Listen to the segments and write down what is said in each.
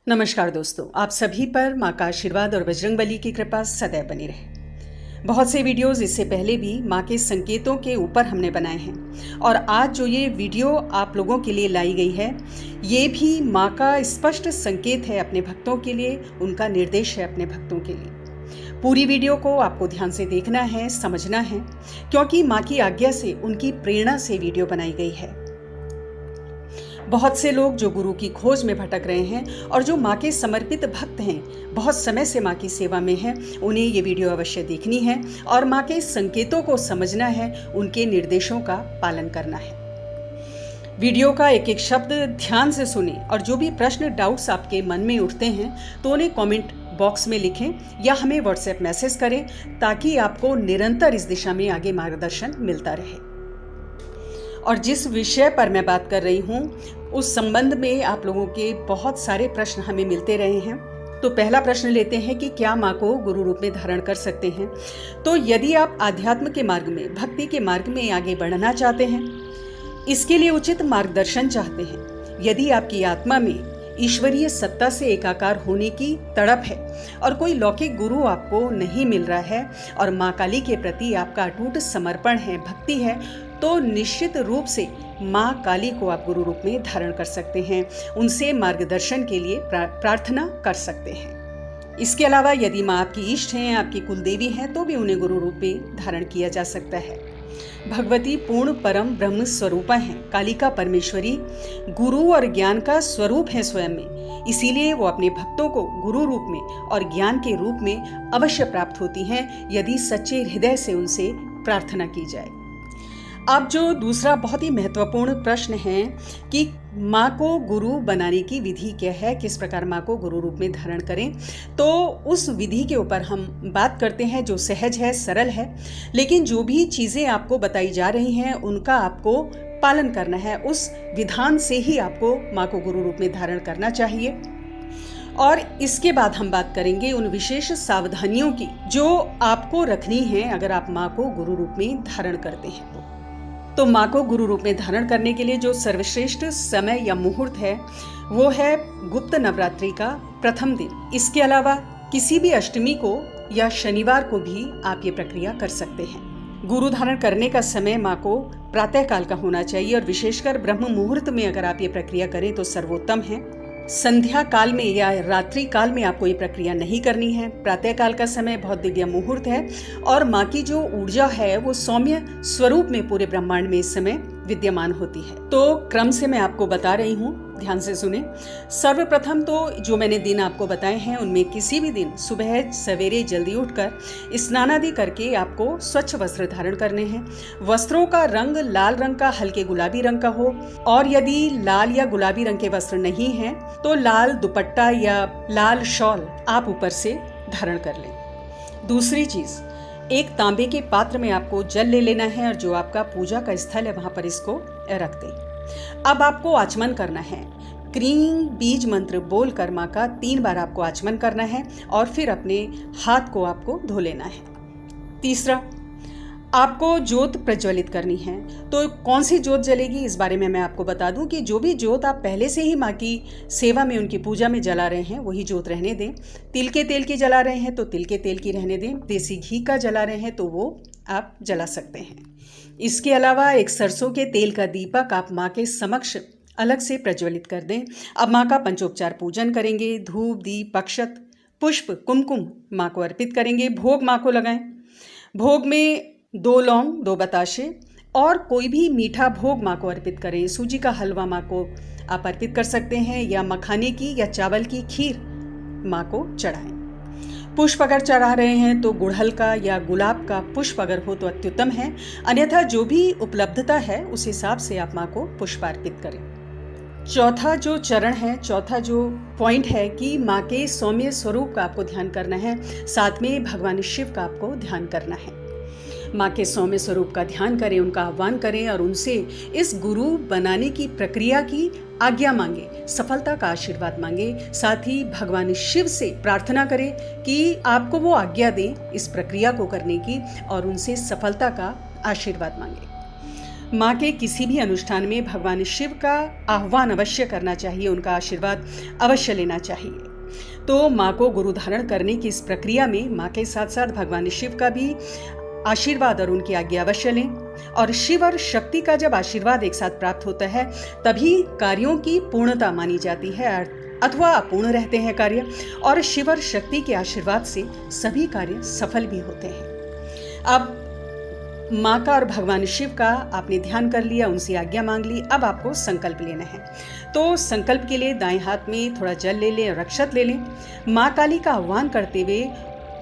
नमस्कार दोस्तों, आप सभी पर माँ का आशीर्वाद और बजरंगबली की कृपा सदैव बनी रहे। बहुत से वीडियोस इससे पहले भी माँ के संकेतों के ऊपर हमने बनाए हैं और आज जो ये वीडियो आप लोगों के लिए लाई गई है, ये भी माँ का स्पष्ट संकेत है अपने भक्तों के लिए, उनका निर्देश है अपने भक्तों के लिए। पूरी वीडियो को आपको ध्यान से देखना है, समझना है, क्योंकि माँ की आज्ञा से, उनकी प्रेरणा से वीडियो बनाई गई है। बहुत से लोग जो गुरु की खोज में भटक रहे हैं और जो माँ के समर्पित भक्त हैं, बहुत समय से माँ की सेवा में हैं, उन्हें ये वीडियो अवश्य देखनी है और माँ के संकेतों को समझना है, उनके निर्देशों का पालन करना है। वीडियो का एक एक शब्द ध्यान से सुने और जो भी प्रश्न, डाउट्स आपके मन में उठते हैं तो उन्हें कमेंट बॉक्स में लिखें या हमें व्हाट्सएप मैसेज करें, ताकि आपको निरंतर इस दिशा में आगे मार्गदर्शन मिलता रहे। और जिस विषय पर मैं बात कर रही हूँ, उस संबंध में आप लोगों के बहुत सारे प्रश्न हमें मिलते रहे हैं। तो पहला प्रश्न लेते हैं कि क्या माँ को गुरु रूप में धारण कर सकते हैं। तो यदि आप आध्यात्म के मार्ग में, भक्ति के मार्ग में आगे बढ़ना चाहते हैं, इसके लिए उचित मार्गदर्शन चाहते हैं, यदि आपकी आत्मा में ईश्वरीय सत्ता से एकाकार होने की तड़प है और कोई लौकिक गुरु आपको नहीं मिल रहा है और माँ काली के प्रति आपका अटूट समर्पण है, भक्ति है, तो निश्चित रूप से माँ काली को आप गुरु रूप में धारण कर सकते हैं, उनसे मार्गदर्शन के लिए प्रार्थना कर सकते हैं। इसके अलावा यदि माँ आपकी इष्ट हैं, आपकी कुलदेवी हैं, तो भी उन्हें गुरु रूप में धारण किया जा सकता है। भगवती पूर्ण परम ब्रह्म स्वरूपा हैं, कालिका परमेश्वरी गुरु और ज्ञान का स्वरूप है स्वयं में, इसीलिए वो अपने भक्तों को गुरु रूप में और ज्ञान के रूप में अवश्य प्राप्त होती हैं, यदि सच्चे हृदय से उनसे प्रार्थना की जाए। अब जो दूसरा बहुत ही महत्वपूर्ण प्रश्न है कि माँ को गुरु बनाने की विधि क्या है, किस प्रकार माँ को गुरु रूप में धारण करें, तो उस विधि के ऊपर हम बात करते हैं जो सहज है, सरल है, लेकिन जो भी चीज़ें आपको बताई जा रही हैं उनका आपको पालन करना है। उस विधान से ही आपको माँ को गुरु रूप में धारण करना चाहिए। और इसके बाद हम बात करेंगे उन विशेष सावधानियों की जो आपको रखनी है अगर आप माँ को गुरु रूप में धारण करते हैं। तो माँ को गुरु रूप में धारण करने के लिए जो सर्वश्रेष्ठ समय या मुहूर्त है वो है गुप्त नवरात्रि का प्रथम दिन। इसके अलावा किसी भी अष्टमी को या शनिवार को भी आप ये प्रक्रिया कर सकते हैं। गुरु धारण करने का समय माँ को प्रातः काल का होना चाहिए और विशेषकर ब्रह्म मुहूर्त में अगर आप ये प्रक्रिया करें तो सर्वोत्तम है। संध्या काल में या रात्रि काल में आपको ये प्रक्रिया नहीं करनी है। प्रातः काल का समय बहुत दिव्य मुहूर्त है और माँ की जो ऊर्जा है वो सौम्य स्वरूप में पूरे ब्रह्मांड में इस समय विद्यमान होती है। तो क्रम से मैं आपको बता रही हूँ, ध्यान से सुने। सर्वप्रथम तो जो मैंने दिन आपको बताए हैं उनमें किसी भी दिन सुबह सवेरे जल्दी उठकर स्नान आदि करके आपको स्वच्छ वस्त्र धारण करने हैं। वस्त्रों का रंग लाल रंग का, हल्के गुलाबी रंग का हो, और यदि लाल या गुलाबी रंग के वस्त्र नहीं हैं तो लाल दुपट्टा या लाल शॉल आप ऊपर से धारण कर लें। दूसरी चीज, एक तांबे के पात्र में आपको जल ले लेना है और जो आपका पूजा का स्थल है वहां पर इसको रख दें। अब आपको आचमन करना है। क्रीं बीज मंत्र बोलकर माँ का 3 बार आपको आचमन करना है और फिर अपने हाथ को आपको धो लेना है। तीसरा, आपको ज्योत प्रज्वलित करनी है। तो कौन सी ज्योत जलेगी इस बारे में मैं आपको बता दूं कि जो भी ज्योत आप पहले से ही माँ की सेवा में, उनकी पूजा में जला रहे हैं वही ज्योत रहने दें। तिल के तेल की जला रहे हैं तो तिल के तेल की रहने दें। देसी घी का जला रहे हैं तो वो आप जला सकते हैं। इसके अलावा एक सरसों के तेल का दीपक आप माँ के समक्ष अलग से प्रज्वलित कर दें। अब माँ का पंचोपचार पूजन करेंगे। धूप, दीप, अक्षत, पुष्प, कुमकुम माँ को अर्पित करेंगे। भोग माँ को लगाएं। भोग में 2 लौंग, 2 बताशे और कोई भी मीठा भोग माँ को अर्पित करें। सूजी का हलवा माँ को आप अर्पित कर सकते हैं या मखाने की या चावल की खीर माँ को चढ़ाएं। पुष्प अगर चढ़ा रहे हैं तो गुड़हल का या गुलाब का पुष्प अगर हो तो अत्युत्तम है, अन्यथा जो भी उपलब्धता है उस हिसाब से आप माँ को पुष्प अर्पित करें। चौथा जो चरण है, चौथा जो पॉइंट है कि माँ के सौम्य स्वरूप का आपको ध्यान करना है, साथ में भगवान शिव का आपको ध्यान करना है। माँ के सौम्य स्वरूप का ध्यान करें, उनका आह्वान करें और उनसे इस गुरु बनाने की प्रक्रिया की आज्ञा मांगे, सफलता का आशीर्वाद मांगे। साथ ही भगवान शिव से प्रार्थना करें कि आपको वो आज्ञा दें इस प्रक्रिया को करने की और उनसे सफलता का आशीर्वाद मांगे। माँ के किसी भी अनुष्ठान में भगवान शिव का आह्वान अवश्य करना चाहिए, उनका आशीर्वाद अवश्य लेना चाहिए। तो माँ को गुरु धारण करने की इस प्रक्रिया में माँ के साथ साथ भगवान शिव का भी आशीर्वाद और उनकी आज्ञा अवश्य लें। और शिव और शक्ति का जब आशीर्वाद एक साथ प्राप्त होता है तभी कार्यों की पूर्णता मानी जाती है, अथवा अपूर्ण रहते हैं कार्य, और शिव और शक्ति के आशीर्वाद से सभी कार्य सफल भी होते हैं। अब माँ का और भगवान शिव का आपने ध्यान कर लिया, उनसे आज्ञा मांग ली। अब आपको संकल्प लेना है। तो संकल्प के लिए दाएं हाथ में थोड़ा जल ले लें और अक्षत ले लें। माँ काली का आह्वान करते हुए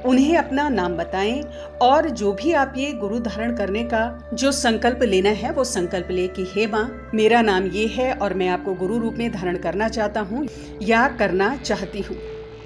उन्हें अपना नाम बताएं, और जो भी आप ये गुरु धारण करने का जो संकल्प लेना है वो संकल्प ले कि हे माँ, मेरा नाम ये है और मैं आपको गुरु रूप में धारण करना चाहता हूँ या करना चाहती हूँ।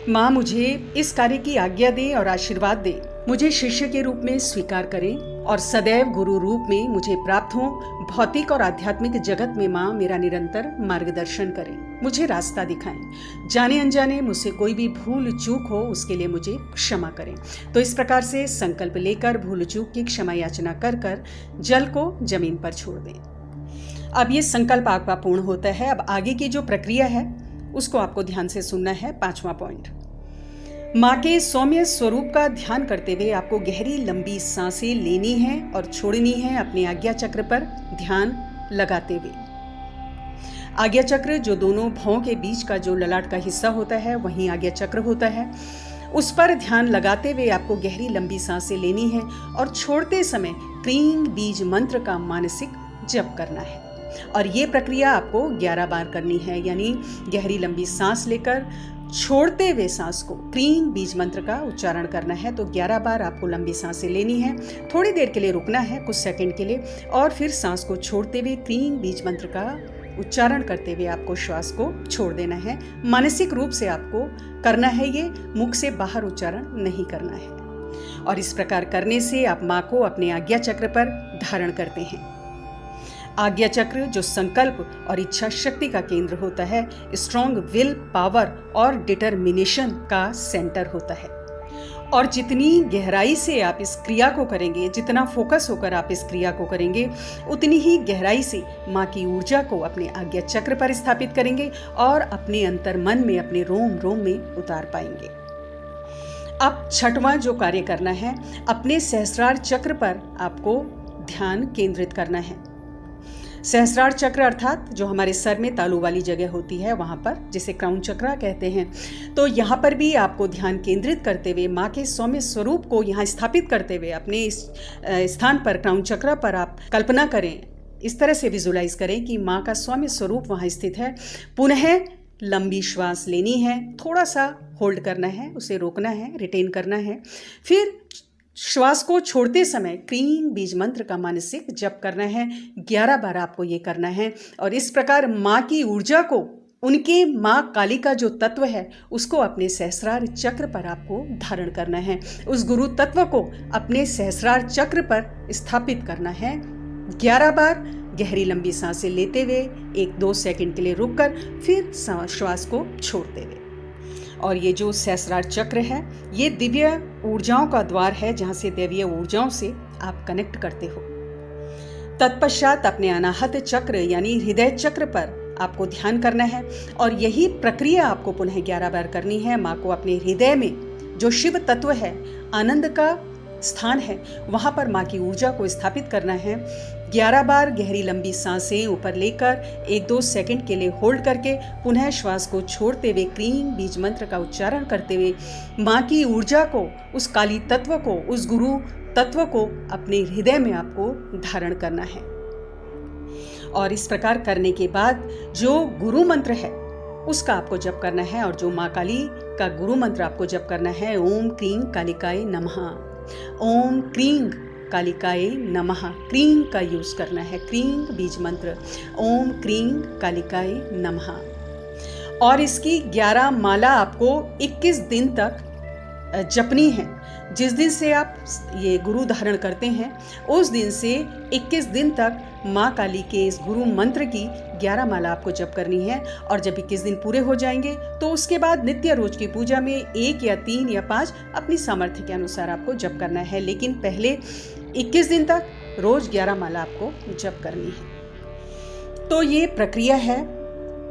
माँ, मुझे इस कार्य की आज्ञा दे और आशीर्वाद दे, मुझे शिष्य के रूप में स्वीकार करें और सदैव गुरु रूप में मुझे प्राप्त हो। भौतिक और आध्यात्मिक जगत में माँ मेरा निरंतर मार्गदर्शन करें, मुझे रास्ता दिखाएं। जाने अनजाने मुझसे कोई भी भूल चूक हो उसके लिए मुझे क्षमा करें। तो इस प्रकार से संकल्प लेकर भूल चूक की क्षमा याचना कर कर जल को जमीन पर छोड़ दें। अब ये संकल्प आपका पूर्ण होता है। अब आगे की जो प्रक्रिया है उसको आपको ध्यान से सुनना है। 5वां पॉइंट, माँ के सौम्य स्वरूप का ध्यान करते हुए आपको गहरी लंबी सांसें लेनी है और छोड़नी है अपने आज्ञा चक्र पर ध्यान लगाते हुए। आज्ञा चक्र जो दोनों भौं के बीच का जो ललाट का हिस्सा होता है वहीं आज्ञा चक्र होता है, उस पर ध्यान लगाते हुए आपको गहरी लंबी सांसें लेनी है और छोड़ते समय क्रीं बीज मंत्र का मानसिक जप करना है। और ये प्रक्रिया आपको 11 बार करनी है, यानी गहरी लंबी सांस लेकर छोड़ते हुए सांस को क्रीं बीज मंत्र का उच्चारण करना है। तो 11 बार आपको लंबी सांसें लेनी है, थोड़ी देर के लिए रुकना है, कुछ सेकंड के लिए, और फिर सांस को छोड़ते हुए क्रीं बीज मंत्र का उच्चारण करते हुए आपको श्वास को छोड़ देना है। मानसिक रूप से आपको करना है, ये मुख से बाहर उच्चारण नहीं करना है। और इस प्रकार करने से आप माँ को अपने आज्ञा चक्र पर धारण करते हैं। आज्ञा चक्र जो संकल्प और इच्छा शक्ति का केंद्र होता है, स्ट्रॉन्ग विल पावर और डिटर्मिनेशन का सेंटर होता है। और जितनी गहराई से आप इस क्रिया को करेंगे, जितना फोकस होकर आप इस क्रिया को करेंगे, उतनी ही गहराई से माँ की ऊर्जा को अपने आज्ञा चक्र पर स्थापित करेंगे और अपने अंतर मन में, अपने रोम रोम में उतार पाएंगे। अब 6वां जो कार्य करना है, अपने सहस्रार चक्र पर आपको ध्यान केंद्रित करना है। सहस्रार चक्र अर्थात जो हमारे सर में तालू वाली जगह होती है वहाँ पर, जिसे क्राउन चक्र कहते हैं। तो यहाँ पर भी आपको ध्यान केंद्रित करते हुए माँ के सौम्य स्वरूप को यहाँ स्थापित करते हुए अपने इस स्थान पर, क्राउन चक्र पर आप कल्पना करें, इस तरह से विजुलाइज करें कि माँ का सौम्य स्वरूप वहाँ स्थित है। पुनः लंबी श्वास लेनी है, थोड़ा सा होल्ड करना है, उसे रोकना है, रिटेन करना है। फिर श्वास को छोड़ते समय क्रीं बीज मंत्र का मानसिक जप करना है। 11 बार आपको ये करना है। और इस प्रकार माँ की ऊर्जा को, उनके माँ काली का जो तत्व है उसको अपने सहस्रार चक्र पर आपको धारण करना है। उस गुरु तत्व को अपने सहस्रार चक्र पर स्थापित करना है। 11 बार गहरी लंबी सांसें लेते हुए 1-2 सेकंड के लिए रुककर फिर श्वास को छोड़ते हुए। और ये जो सहस्रार चक्र है ये दिव्य ऊर्जाओं का द्वार है, जहाँ से दैवीय ऊर्जाओं से आप कनेक्ट करते हो। तत्पश्चात अपने अनाहत चक्र यानी हृदय चक्र पर आपको ध्यान करना है और यही प्रक्रिया आपको पुनः 11 बार करनी है। माँ को अपने हृदय में, जो शिव तत्व है, आनंद का स्थान है, वहाँ पर माँ की ऊर्जा को स्थापित करना है। 11 बार गहरी लंबी सांसें ऊपर लेकर 1-2 सेकंड के लिए होल्ड करके पुनः श्वास को छोड़ते हुए क्रीं बीज मंत्र का उच्चारण करते हुए माँ की ऊर्जा को, उस काली तत्व को, उस गुरु तत्व को अपने हृदय में आपको धारण करना है। और इस प्रकार करने के बाद जो गुरु मंत्र है उसका आपको जप करना है। और जो माँ काली का गुरु मंत्र आपको जप करना है, ओम क्रीं कालिकाय नमः, ओम क्रीं कालिकाय नमः। क्रीं का यूज करना है, क्रीं बीज मंत्र, ओम क्रीं कालिकाय नमः। और इसकी 11 माला आपको 21 दिन तक जपनी है। जिस दिन से आप ये गुरु धारण करते हैं उस दिन से 21 दिन तक माँ काली के इस गुरु मंत्र की 11 माला आपको जप करनी है। और जब 21 दिन पूरे हो जाएंगे तो उसके बाद नित्य रोज की पूजा में 1 या 3 या 5 अपनी सामर्थ्य के अनुसार आपको जप करना है। लेकिन पहले 21 दिन तक रोज 11 माला आपको जप करनी है। तो ये प्रक्रिया है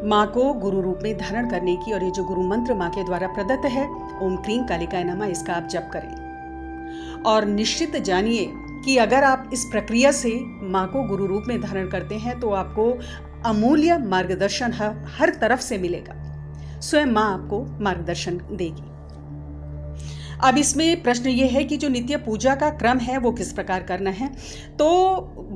माँ को गुरु रूप में धारण करने की, और ये जो गुरु मंत्र माँ के द्वारा प्रदत्त है, ओम क्रीं कालिकाय नमः, इसका आप जप करें। और निश्चित जानिए कि अगर आप इस प्रक्रिया से माँ को गुरु रूप में धारण करते हैं तो आपको अमूल्य मार्गदर्शन हर तरफ से मिलेगा। स्वयं माँ आपको मार्गदर्शन देगी। अब इसमें प्रश्न ये है कि जो नित्य पूजा का क्रम है वो किस प्रकार करना है। तो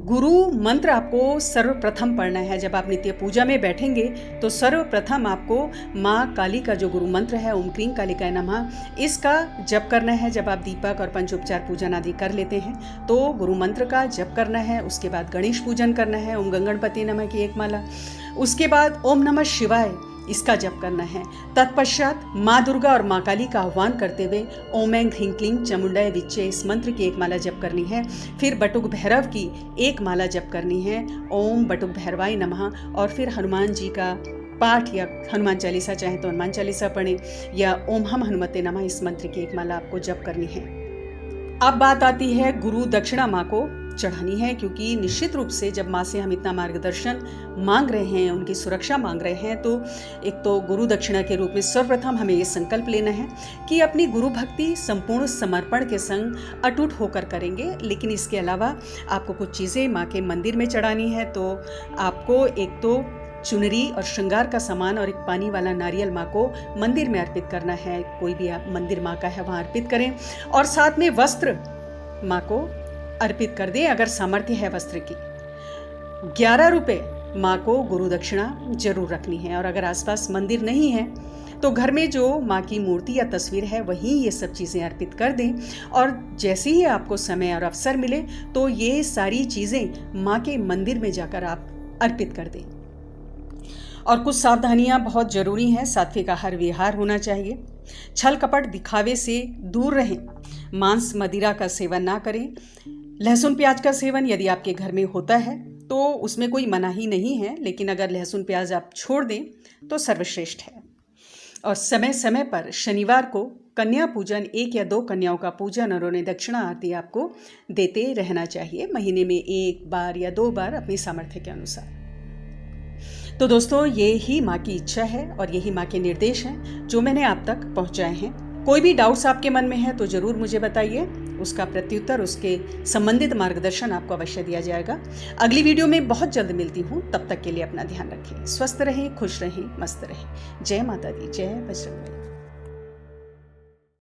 गुरु मंत्र आपको सर्वप्रथम पढ़ना है। जब आप नित्य पूजा में बैठेंगे तो सर्वप्रथम आपको माँ काली का जो गुरु मंत्र है, ओम क्रीं कालिकाय नमः, इसका जप करना है। जब आप दीपक और पंचोपचार पूजन आदि कर लेते हैं तो गुरु मंत्र का जप करना है। उसके बाद गणेश पूजन करना है, ओम गंगणपति नमः की 1 माला। उसके बाद ओम नमः शिवाय, इसका जप करना है। तत्पश्चात माँ दुर्गा और माँ काली का आह्वान करते हुए ओम ऐं ह्रीं क्लीं चामुंडाय विच्चे, इस मंत्र की 1 माला जप करनी है। फिर बटुक भैरव की 1 माला जप करनी है, ओम बटुक भैरवाय नमः। और फिर हनुमान जी का पाठ या हनुमान चालीसा, चाहे तो हनुमान चालीसा पढ़ें, या ओम हम हनुमते नमः, इस मंत्र की 1 माला आपको जप करनी है। अब बात आती है गुरु दक्षिणा माँ को चढ़ानी है, क्योंकि निश्चित रूप से जब माँ से हम इतना मार्गदर्शन मांग रहे हैं, उनकी सुरक्षा मांग रहे हैं, तो एक तो गुरु दक्षिणा के रूप में सर्वप्रथम हमें ये संकल्प लेना है कि अपनी गुरु भक्ति संपूर्ण समर्पण के संग अटूट होकर करेंगे। लेकिन इसके अलावा आपको कुछ चीज़ें माँ के मंदिर में चढ़ानी है। तो आपको एक तो चुनरी और श्रृंगार का सामान और एक पानी वाला नारियल माँ को मंदिर में अर्पित करना है। कोई भी आप मंदिर माँ का है वहाँ अर्पित करें, और साथ में वस्त्र माँ को अर्पित कर दें अगर सामर्थ्य है वस्त्र की। 11 रुपये माँ को गुरु दक्षिणा जरूर रखनी है। और अगर आसपास मंदिर नहीं है तो घर में जो माँ की मूर्ति या तस्वीर है वहीं ये सब चीज़ें अर्पित कर दें। और जैसे ही आपको समय और अवसर मिले तो ये सारी चीज़ें माँ के मंदिर में जाकर आप अर्पित कर दें। और कुछ सावधानियां बहुत जरूरी हैं। सात्विक आहार विहार होना चाहिए। छल कपट दिखावे से दूर रहें। मांस मदिरा का सेवन ना करें। लहसुन प्याज का सेवन यदि आपके घर में होता है तो उसमें कोई मनाही नहीं है, लेकिन अगर लहसुन प्याज आप छोड़ दें तो सर्वश्रेष्ठ है। और समय समय पर शनिवार को कन्या पूजन, 1 या 2 कन्याओं का पूजन और उन्हें दक्षिणा आरती आपको देते रहना चाहिए। महीने में 1 बार या 2 बार अपनी सामर्थ्य के अनुसार। तो दोस्तों, ये ही माँ की इच्छा है और यही माँ के निर्देश हैं जो मैंने आप तक पहुँचाए हैं। कोई भी डाउट्स आपके मन में है तो ज़रूर मुझे बताइए। उसका प्रत्युत्तर, उसके संबंधित मार्गदर्शन आपको अवश्य दिया जाएगा। अगली वीडियो में बहुत जल्द मिलती हूँ। तब तक के लिए अपना ध्यान रखें, स्वस्थ रहें, खुश रहें, मस्त रहें। जय माता दी, जय बजरंग बली।